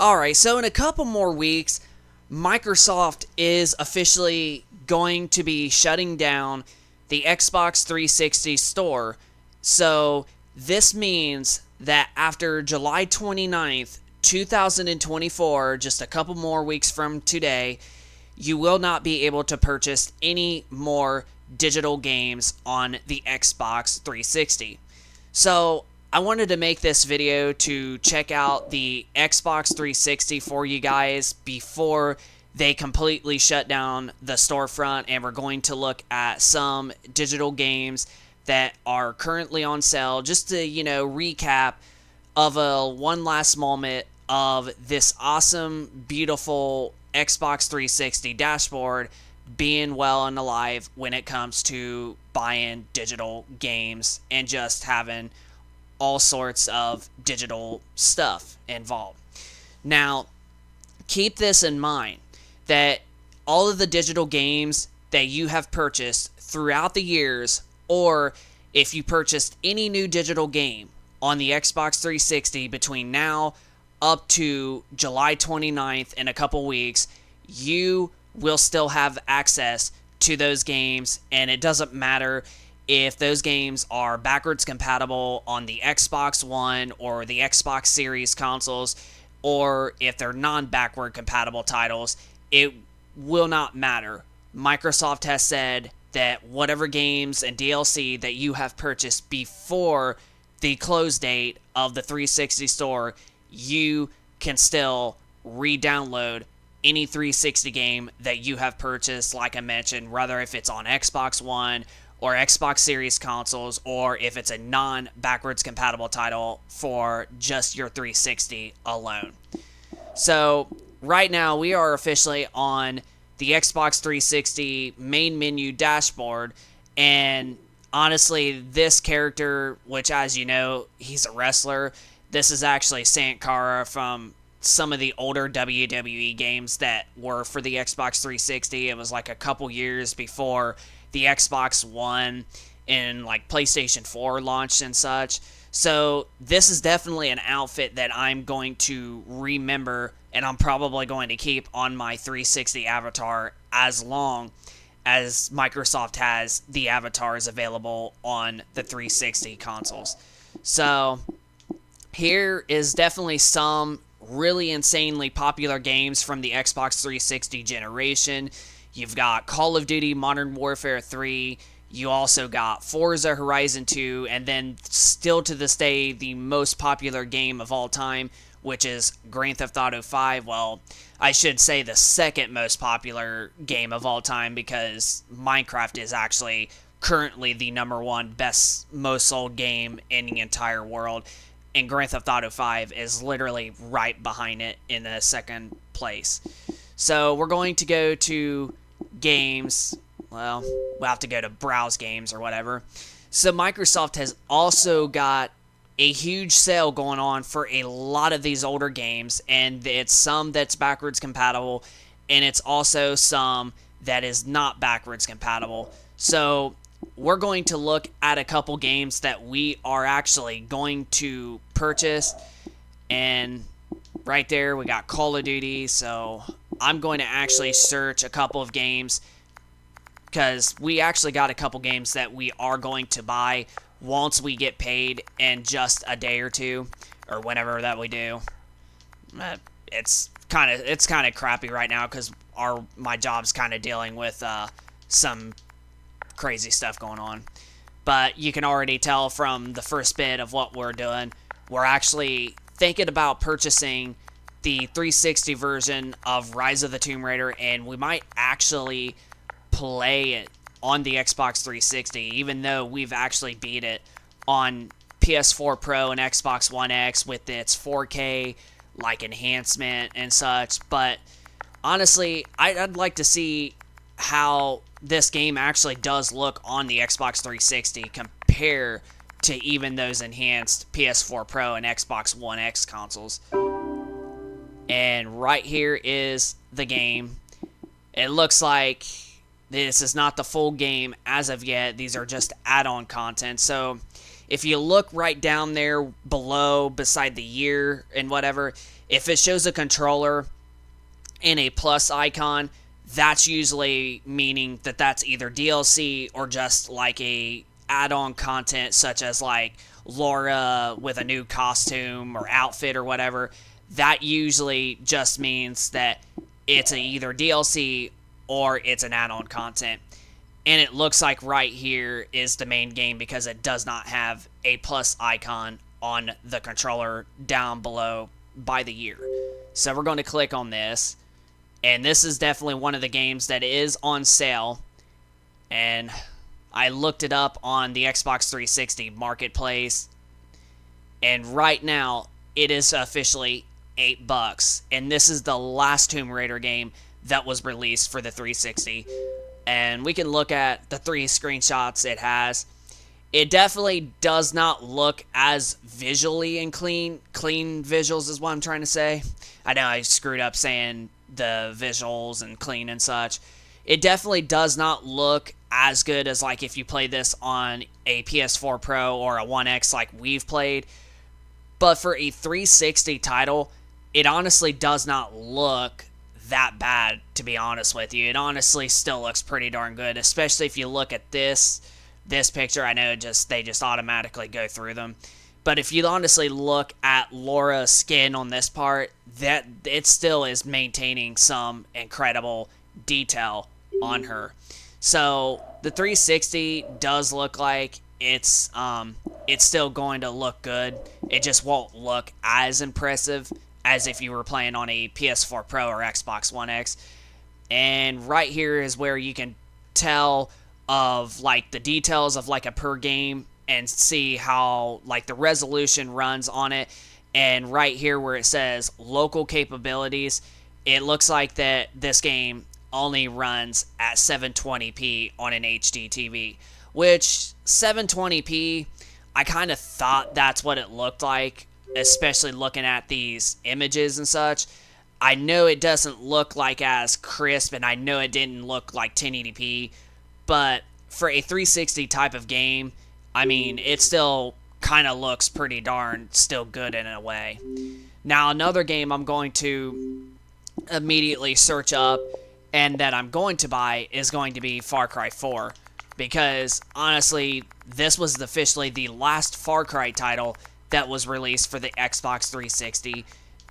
Alright, so in a couple more weeks, Microsoft is officially going to be shutting down the Xbox 360 store. So this means that after July 29th, 2024, just a couple more weeks from today, you will not be able to purchase any more digital games on the Xbox 360. So I wanted to make this video to check out the Xbox 360 for you guys before they completely shut down the storefront, and we're going to look at some digital games that are currently on sale, just to, recap of a one last moment of this awesome, beautiful Xbox 360 dashboard being well and alive when it comes to buying digital games and just having all sorts of digital stuff involved. Now, keep this in mind that all of the digital games that you have purchased throughout the years, or if you purchased any new digital game on the Xbox 360 between now up to July 29th in a couple weeks, you will still have access to those games, and it doesn't matter if those games are backwards compatible on the Xbox One or the Xbox Series consoles, or if they're non-backward compatible titles. It will not matter. Microsoft has said that whatever games and DLC that you have purchased before the close date of the 360 store, you can still re-download any 360 game that you have purchased, like I mentioned, whether if it's on Xbox One or Xbox Series consoles, or if it's a non-backwards compatible title for just your 360 alone. So right now we are officially on the Xbox 360 main menu dashboard, and honestly, this character, which, as you know, he's a wrestler, this is actually Sant Cara from some of the older WWE games that were for the Xbox 360. It was like a couple years before the Xbox One and like PlayStation 4 launched and such. So this is definitely an outfit that I'm going to remember, and I'm probably going to keep on my 360 avatar as long as Microsoft has the avatars available on the 360 consoles. So here is definitely some really insanely popular games from the Xbox 360 generation. You've got Call of Duty Modern Warfare 3. You also got Forza Horizon 2, and then still to this day, the most popular game of all time, which is Grand Theft Auto 5. Well, I should say the second most popular game of all time, because Minecraft is actually currently the number one best, most sold game in the entire world. And Grand Theft Auto 5 is literally right behind it in the second place. So we're going to go to games. Well, we'll have to go to browse games or whatever. So Microsoft has also got a huge sale going on for a lot of these older games, and it's some that's backwards compatible, and it's also some that is not backwards compatible. So we're going to look at a couple games that we are actually going to purchase, and right there we got Call of Duty. So I'm going to actually search a couple of games, because we actually got a couple games that we are going to buy once we get paid in just a day or two, or whenever that we do. It's kind of crappy right now because my job's kind of dealing with some crazy stuff going on. But you can already tell from the first bit of what we're doing, we're actually thinking about purchasing the 360 version of Rise of the Tomb Raider, and we might actually play it on the Xbox 360, even though we've actually beat it on PS4 Pro and Xbox One X with its 4K like enhancement and such. But honestly, I'd like to see how this game actually does look on the Xbox 360 compared to even those enhanced PS4 Pro and Xbox One X consoles. And right here is the game. It looks like this is not the full game as of yet. These are just add-on content. So if you look right down there below beside the year and whatever, if it shows a controller and a plus icon, that's usually meaning that that's either DLC or just like a add-on content, such as like Laura with a new costume or outfit or whatever. That usually just means that it's either DLC or it's an add-on content. And it looks like right here is the main game because it does not have a plus icon on the controller down below by the year. So we're going to click on this. And this is definitely one of the games that is on sale. And I looked it up on the Xbox 360 Marketplace. And right now, it is officially $8. And this is the last Tomb Raider game that was released for the 360. And we can look at the 3 screenshots it has. It definitely does not look as visually and clean. Clean visuals is what I'm trying to say. I know I screwed up saying the visuals and clean and such. It definitely does not look as good as like if you play this on a PS4 Pro or a One X like we've played. But for a 360 title, it honestly does not look that bad, to be honest with you. It honestly still looks pretty darn good, especially if you look at this picture. I know they just automatically go through them. But if you honestly look at Laura's skin on this part, that it still is maintaining some incredible detail on her. So the 360 does look like it's still going to look good. It just won't look as impressive as if you were playing on a PS4 Pro or Xbox One X. And right here is where you can tell of like the details of like a per game and see how like the resolution runs on it. And right here where it says local capabilities, it looks like that this game only runs at 720p on an HD TV, which 720p, I kind of thought that's what it looked like, especially looking at these images and such. I know it doesn't look like as crisp, and I know it didn't look like 1080p, but for a 360 type of game, I mean, it still kind of looks pretty darn still good in a way. Now, another game I'm going to immediately search up and that I'm going to buy is going to be Far Cry 4, because honestly, this was officially the last Far Cry title that was released for the Xbox 360,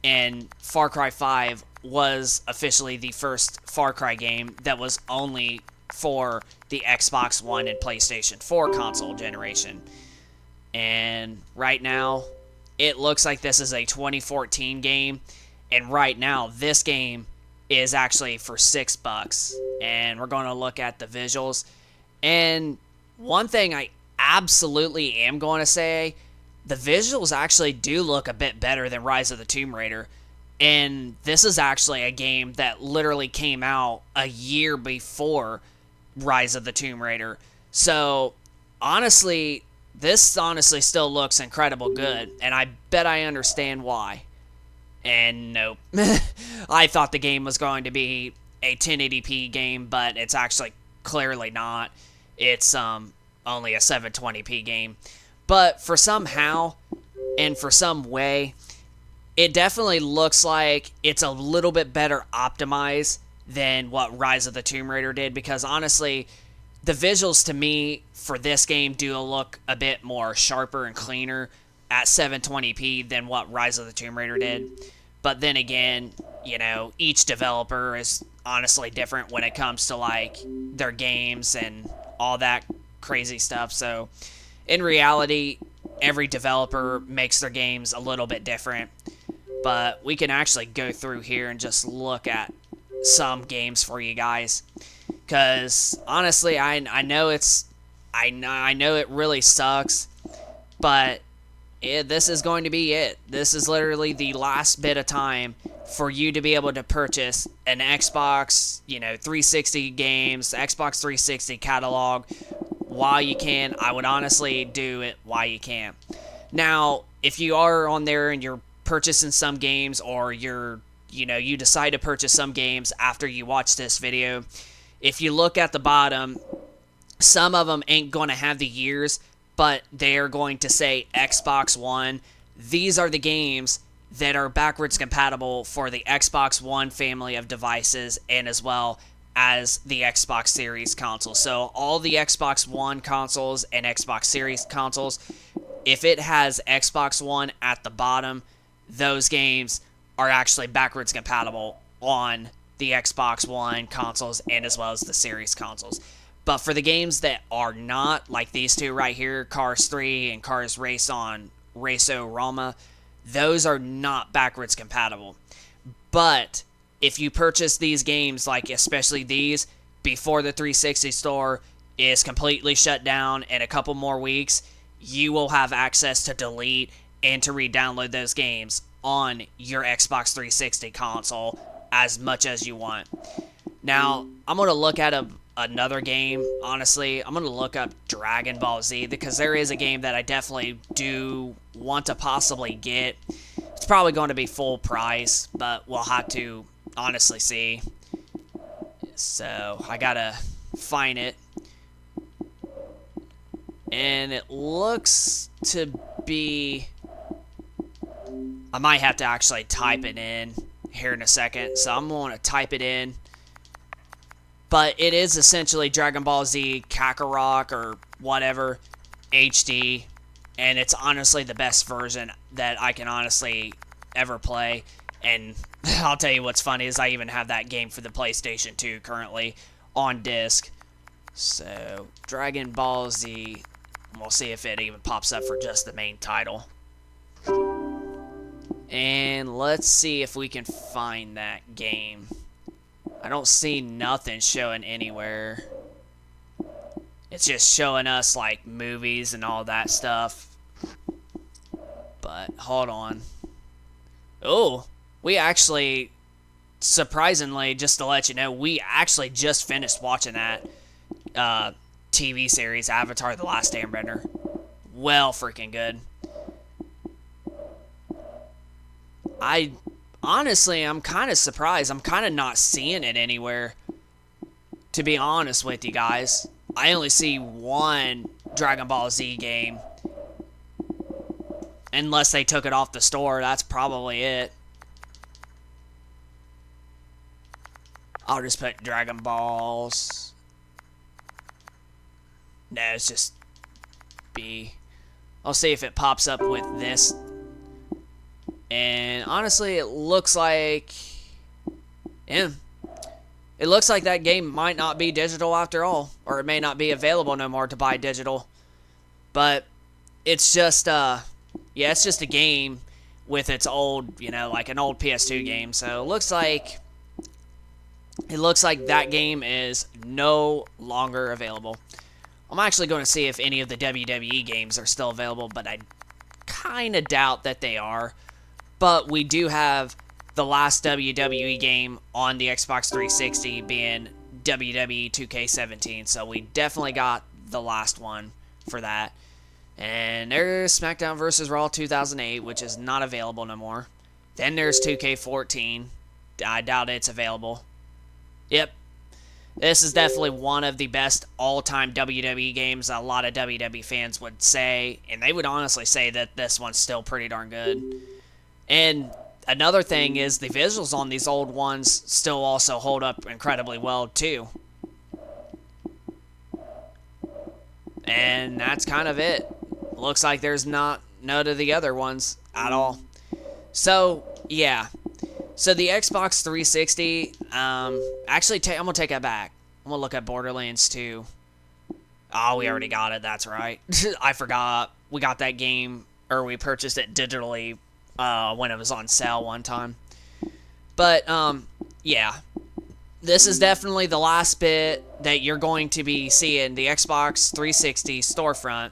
and Far Cry 5 was officially the first Far Cry game that was only for the Xbox One and PlayStation 4 console generation. And right now, it looks like this is a 2014 game, and right now, this game is actually for $6, and we're going to look at the visuals. And one thing I absolutely am going to say, the visuals actually do look a bit better than Rise of the Tomb Raider. And this is actually a game that literally came out a year before Rise of the Tomb Raider. So, honestly, this honestly still looks incredible good. And I bet I understand why. And nope. I thought the game was going to be a 1080p game, but it's actually clearly not. It's only a 720p game. But for somehow, and for some way, it definitely looks like it's a little bit better optimized than what Rise of the Tomb Raider did, because honestly, the visuals to me for this game do look a bit more sharper and cleaner at 720p than what Rise of the Tomb Raider did. But then again, you know, each developer is honestly different when it comes to like their games and all that crazy stuff. So in reality, every developer makes their games a little bit different. But we can actually go through here and just look at some games for you guys. Because honestly, I know I know it really sucks, but this is going to be it. This is literally the last bit of time for you to be able to purchase an Xbox, 360 games, Xbox 360 catalog while you can. I would honestly do it while you can. Now, if you are on there and you're purchasing some games, or you decide to purchase some games after you watch this video, if you look at the bottom, some of them ain't going to have the years, but they are going to say Xbox One. These are the games that are backwards compatible for the Xbox One family of devices and as well as the Xbox Series consoles. So all the Xbox One consoles and Xbox Series consoles, if it has Xbox One at the bottom, those games are actually backwards compatible on the Xbox One consoles and as well as the Series consoles. But for the games that are not, like these two right here, Cars 3 and Cars Race on Race-O-Rama, those are not backwards compatible. But if you purchase these games, like especially these, before the 360 store is completely shut down in a couple more weeks, you will have access to delete and to re-download those games on your Xbox 360 console as much as you want. Now, I'm going to look at another game, honestly. I'm going to look up Dragon Ball Z because there is a game that I definitely do want to possibly get. It's probably going to be full price, but we'll have to honestly see. So, I got to find it. And it looks to be... I might have to actually type it in here in a second, so I'm going to type it in. But it is essentially Dragon Ball Z Kakarot or whatever HD, and it's honestly the best version that I can honestly ever play. And I'll tell you what's funny is I even have that game for the PlayStation 2 currently on disc. So, Dragon Ball Z, we'll see if it even pops up for just the main title. And let's see if we can find that game. I don't see nothing showing anywhere. It's just showing us like movies and all that stuff. But hold on. Oh, we actually, surprisingly, just to let you know, we actually just finished watching that TV series, Avatar: The Last Airbender. Well freaking good. Honestly, I'm kind of surprised. I'm kind of not seeing it anywhere, to be honest with you guys. I only see one Dragon Ball Z game. Unless they took it off the store, that's probably it. I'll just put Dragon Balls. No, it's just B. I'll see if it pops up with this. And honestly, it looks like... yeah. It looks like that game might not be digital after all. Or it may not be available no more to buy digital. But it's just, yeah, it's just a game with its old, you know, like an old PS2 game. So it looks like that game is no longer available. I'm actually going to see if any of the WWE games are still available, but I kind of doubt that they are. But we do have the last WWE game on the Xbox 360 being WWE 2K17. So we definitely got the last one for that. And there's SmackDown vs. Raw 2008, which is not available no more. Then there's 2K14. I doubt it's available. Yep. This is definitely one of the best all-time WWE games a lot of WWE fans would say. And they would honestly say that this one's still pretty darn good. And another thing is the visuals on these old ones still also hold up incredibly well too. And that's kind of it. Looks like there's none of the other ones at all. So, yeah. So the Xbox 360, actually, I'm going to take that back. I'm going to look at Borderlands 2. Oh, we already got it. That's right. I forgot. We got that game, or we purchased it digitally when it was on sale one time. But, yeah. This is definitely the last bit that you're going to be seeing the Xbox 360 storefront.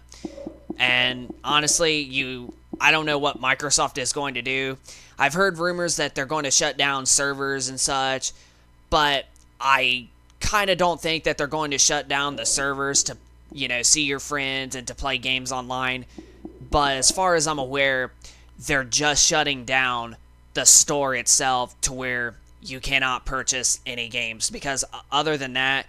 And honestly, I don't know what Microsoft is going to do. I've heard rumors that they're going to shut down servers and such, but I kind of don't think that they're going to shut down the servers to, you know, see your friends and to play games online. But as far as I'm aware, they're just shutting down the store itself to where you cannot purchase any games. Because other than that,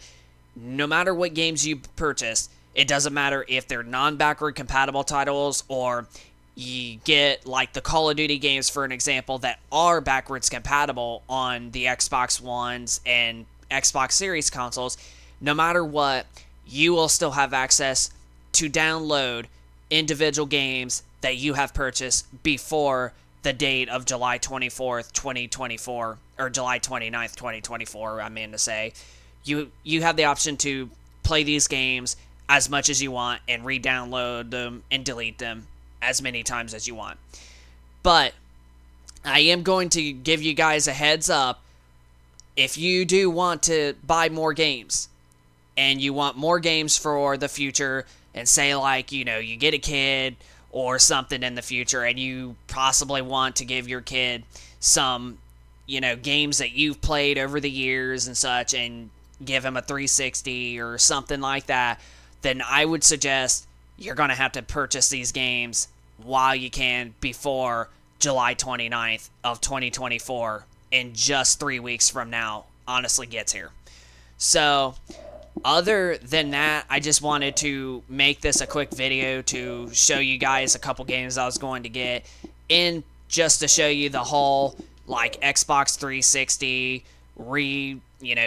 no matter what games you purchase, It doesn't matter if they're non-backward compatible titles, or you get like the Call of Duty games, for an example, that are backwards compatible on the Xbox Ones and Xbox Series consoles. No matter what, you will still have access to download individual games that you have purchased before the date of July 24th, 2024, or July 29th, 2024, I mean to say. You have the option to play these games as much as you want and re-download them and delete them as many times as you want. But I am going to give you guys a heads up. If you do want to buy more games, and you want more games for the future, and say like, you get a kid or something in the future, and you possibly want to give your kid some, games that you've played over the years and such, and give him a 360 or something like that, then I would suggest you're going to have to purchase these games while you can before July 29th of 2024, in just 3 weeks from now, honestly gets here. So, other than that, I just wanted to make this a quick video to show you guys a couple games I was going to get, and just to show you the whole, like, Xbox 360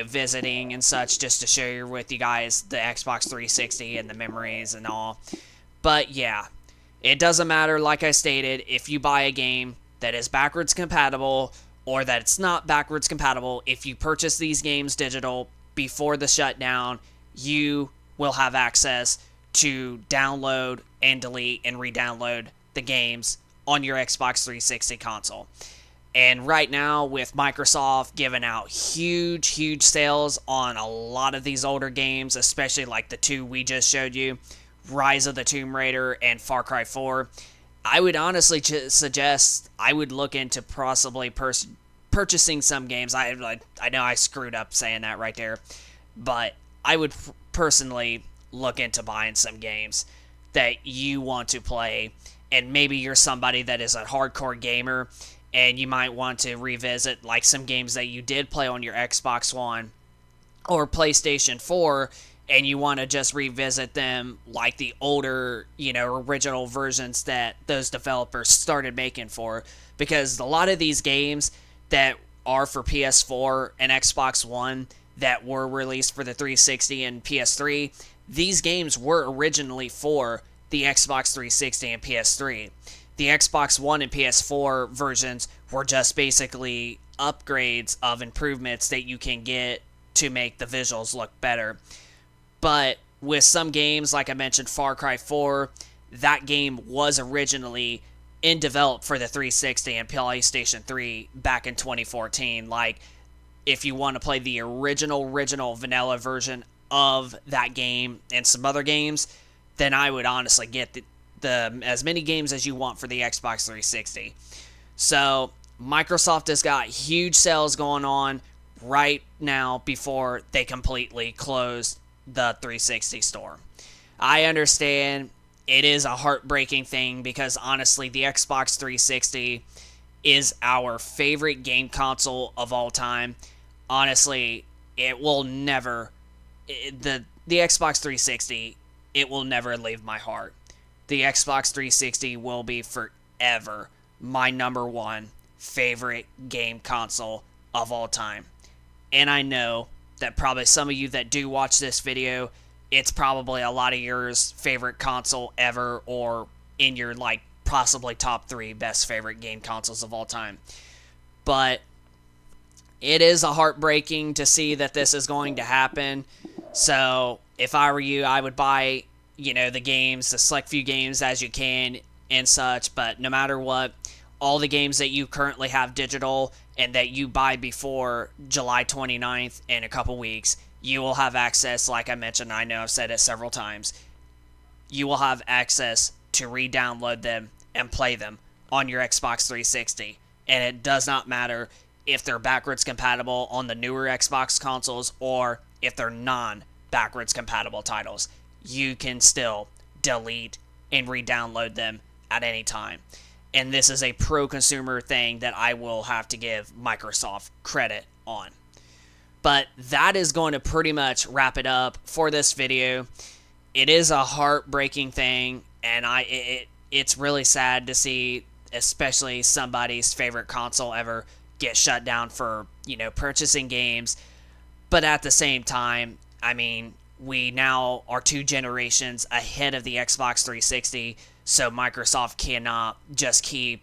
visiting and such, just to share with you guys the Xbox 360 and the memories and all. But yeah, it doesn't matter, like I stated, if you buy a game that is backwards compatible or that it's not backwards compatible. If you purchase these games digital before the shutdown, you will have access to download and delete and re-download the games on your Xbox 360 console. And right now, with Microsoft giving out huge sales on a lot of these older games, especially like the two we just showed you, Rise of the Tomb Raider and Far Cry 4, I would honestly suggest I would look into possibly purchasing some games. I know I screwed up saying that right there, but I would personally look into buying some games that you want to play, and maybe you're somebody that is a hardcore gamer, and you might want to revisit like some games that you did play on your Xbox One or PlayStation 4, and you want to just revisit them like the older, original versions that those developers started making for. Because a lot of these games that are for PS4 and Xbox One that were released for the 360 and PS3, these games were originally for the Xbox 360 and PS3. The Xbox One and PS4 versions were just basically upgrades of improvements that you can get to make the visuals look better. But with some games, like I mentioned, Far Cry 4, that game was originally in develop for the 360 and PlayStation 3 back in 2014. Like, if you want to play the original vanilla version of that game and some other games, then I would honestly get the as many games as you want for the Xbox 360. So, Microsoft has got huge sales going on right now before they completely close the 360 store. I understand it is a heartbreaking thing because honestly, the Xbox 360 is our favorite game console of all time. Honestly, it will never the Xbox 360, it will never leave my heart. The Xbox 360 will be forever my number one favorite game console of all time. And I know that probably some of you that do watch this video, it's probably a lot of yours favorite console ever, or in your possibly top 3 best favorite game consoles of all time. But it is a heartbreaking to see that this is going to happen. So if I were you, I would buy, the games, the select few games as you can and such. But no matter what, all the games that you currently have digital and that you buy before July 29th in a couple weeks, you will have access, like I mentioned, I know I've said it several times, you will have access to re-download them and play them on your Xbox 360. And it does not matter if they're backwards compatible on the newer Xbox consoles or if they're non-backwards compatible titles. You can still delete and re-download them at any time. And this is a pro-consumer thing that I will have to give Microsoft credit on. But that is going to pretty much wrap it up for this video. it is a heartbreaking thing, and it's really sad to see, especially somebody's favorite console ever get shut down for, purchasing games. But at the same time, I mean, we now are 2 generations ahead of the Xbox 360, so Microsoft cannot just keep,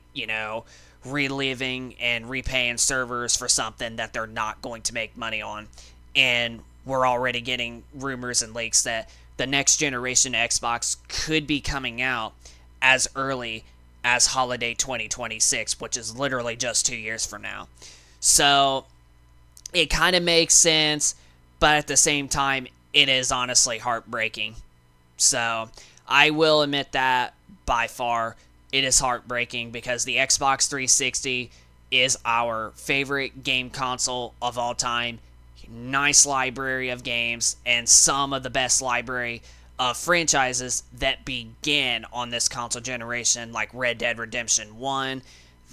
reliving and repaying servers for something that they're not going to make money on. And we're already getting rumors and leaks that the next generation Xbox could be coming out as early as holiday 2026, which is literally just 2 years from now. So it kind of makes sense, but at the same time, it is honestly heartbreaking. So I will admit that by far it is heartbreaking, because the Xbox 360 is our favorite game console of all time. Nice library of games, and some of the best library of franchises that began on this console generation, like Red Dead Redemption 1.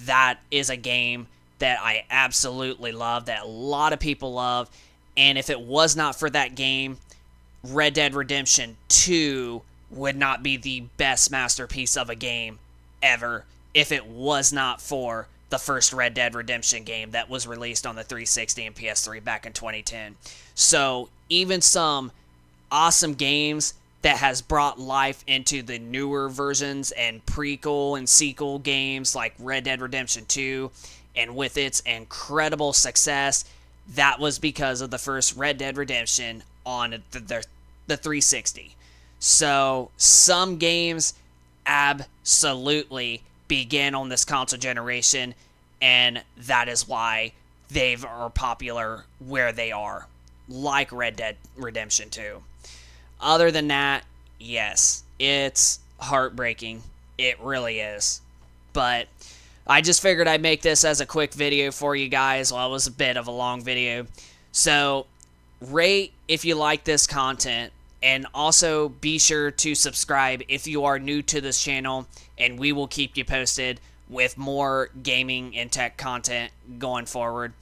That is a game that I absolutely love, that a lot of people love. And if it was not for that game, Red Dead Redemption 2 would not be the best masterpiece of a game ever if it was not for the first Red Dead Redemption game that was released on the 360 and PS3 back in 2010. So even some awesome games that has brought life into the newer versions and prequel and sequel games like Red Dead Redemption 2, and with its incredible success, that was because of the first Red Dead Redemption on the 360. So some games absolutely began on this console generation, and that is why they are popular where they are, like Red Dead Redemption 2. Other than that, yes, it's heartbreaking. It really is. But I just figured I'd make this as a quick video for you guys. Well, it was a bit of a long video. So rate if you like this content, and also be sure to subscribe if you are new to this channel, and we will keep you posted with more gaming and tech content going forward.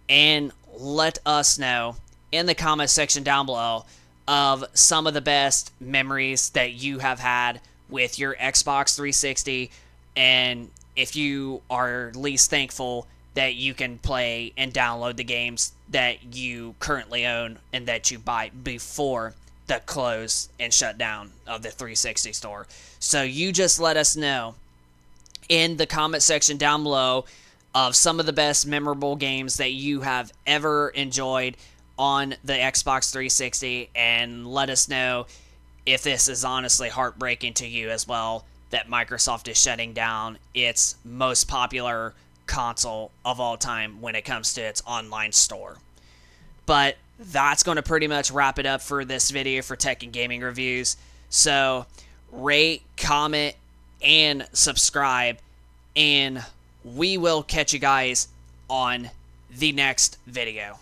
And let us know in the comment section down below of some of the best memories that you have had with your Xbox 360, and if you are least thankful that you can play and download the games that you currently own and that you buy before the close and shut down of the 360 store. So you just let us know in the comment section down below of some of the best memorable games that you have ever enjoyed on the Xbox 360, and let us know if this is honestly heartbreaking to you as well, that Microsoft is shutting down its most popular console of all time when it comes to its online store. But that's going to pretty much wrap it up for this video for Tech and Gaming Reviews. So rate, comment, and subscribe, and we will catch you guys on the next video.